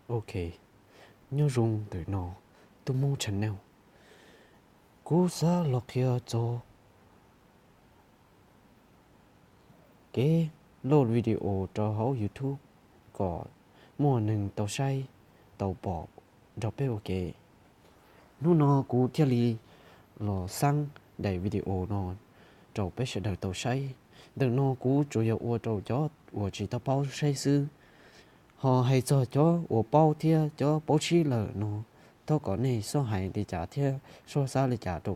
Ok, nhớ rung từ nó, tôi muốn channel. Cú xa lọc kia cho cái load video cho hậu YouTube có mua nâng tàu say, tàu bỏ, cho bé ok. Nó cú thiết lý lò xăng đầy video nó cho bé sẽ đợi tàu say. Đừng nó cú chủ yếu ua trâu cho ua chỉ tàu bao say sư. Họ hay cho ua bao thia cho bố trí lờ nó. Thôi có này so hay đi trả thia so xa đi trả trâu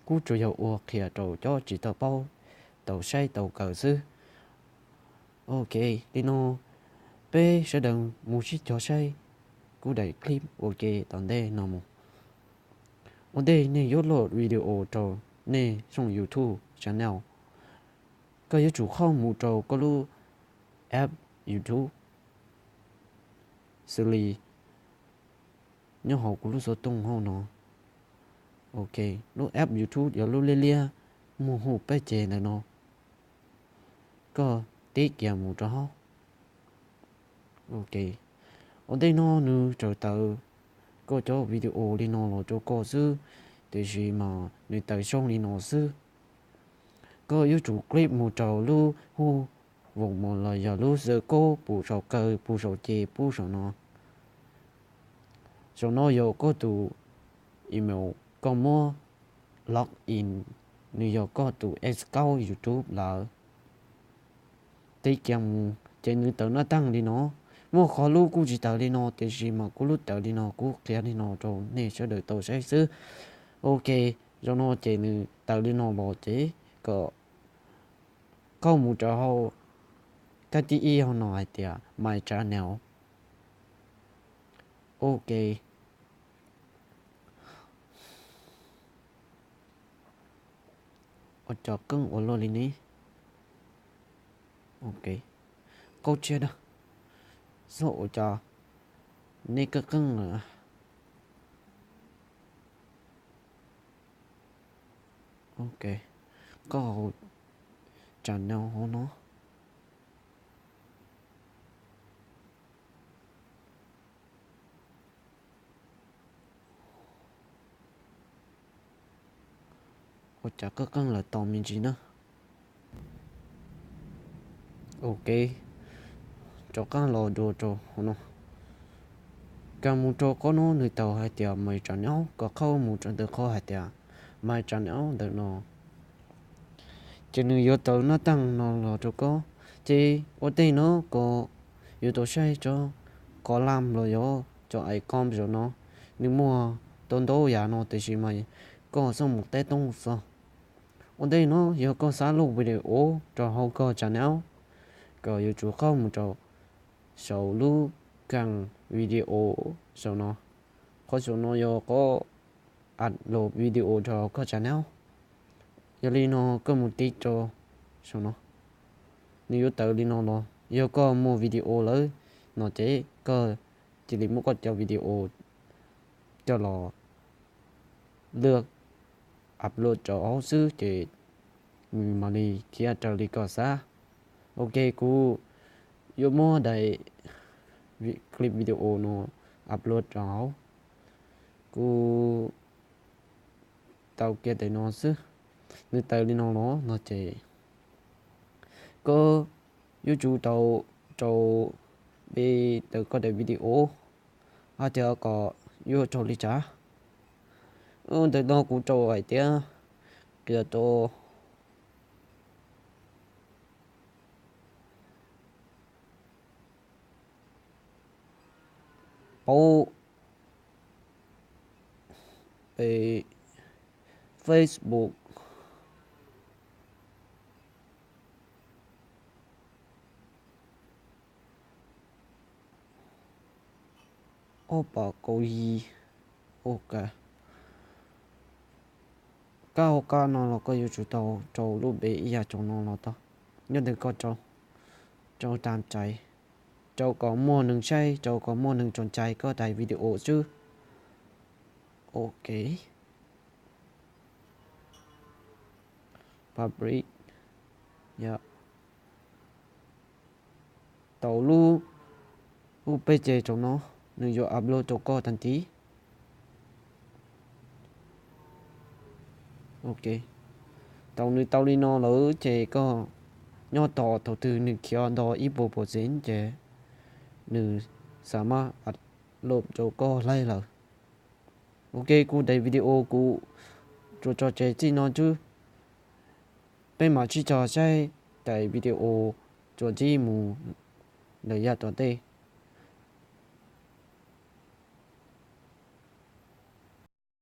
cú chủ yếu ua kia trâu cho chỉ tàu bao tàu say tàu cờ sư. Ok, đi nó bé sẽ đừng mua chiếc cho say cú đẩy clip ok tận đây nó một ở đây nè yếu lột video cho nè trong YouTube channel có yếu chủ không mua cho có lu app YouTube xử lý nhớ họ cũng lu số tung họ nó ok lu app YouTube giờ lu lia mua hộp bé chè này nó có tiết kiệm mua cho họ ok ở đây nó nu trở tờ có cho video đi nó là cho có sư thì gì mà người ta xong đi nó sư có yếu chủ clip một trò lu hu vùng một lời giờ lu giờ cô bù sầu cơ bù sầu chè bù sầu nó yêu có tụ email có mua login nếu yêu có tụ account YouTube là tiết kiệm trên người tự nó tăng đi nó mua khó lu cũng chỉ tờ đi nó thì gì mà cũng lu tờ đi nó cũng kia đi nó rồi nên sẽ đợi tôi sẽ xứ ok cho nó trên tờ đi nó bỏ chế có một trò hậu cái tí y họ nói thì my channel ok ở trò cưng ở lô linh ní ok câu chuyện đó số trò nê cơ cưng à ok có channel họ nó ở trò cơ cưng là tò mình gì nữa ok cho con lò đồ trò họ nó cả một trò có nó người tàu hai tiệt mày channel có khâu một trò được khâu hai tiệt mày channel được nó chỉ nếu yếu tố nó tăng nó là cho có chỉ ở đây nó có yếu tố sai cho có làm rồi yếu cho ai con rồi nó nếu mua tôn đồ nhà nó thì chỉ mày có xong một tay tung sao ở đây nó yếu có xả lục video cho hậu có channel có yếu chủ không một chỗ sau lúc càng video sau nó có số nó yếu có upload video cho có channel giờ đi nó có một tí cho sau nó nếu tự đi nó lo giờ có mua video lấy nó chế có chỉ để mua có cho video cho nó được upload cho họ sư thì mà đi kia trở đi có xa ok cú giờ mua đầy clip video nó upload cho họ cú tao kia để nó sư nếu tự đi nó chế có YouTube tàu tàu bị tự có để video hay chờ có YouTube đi trả từ đó cũng trâu vậy tía kia trâu bố về Facebook ô bà cô y ok cao cao nó là có YouTube tàu trâu lúc bị ya trâu nó là to nhưng đừng có trâu tam chạy trâu có mua nâng chay trâu có mua nâng tròn chay có đại video chứ ok public yeah tàu lu UPC trong nó nữ yo upload cho cô thành tí. Ok tàu nữ tàu đi nó lỡ chế có nhỏ tỏ tàu từ nữ kia đó ít bộ bộ diễn chế nữ sama upload cho cô lại là ok cô đây video cô cho chế chỉ nó chứ bên mà chỉ cho sai tại video cho chỉ mù để ra toàn tê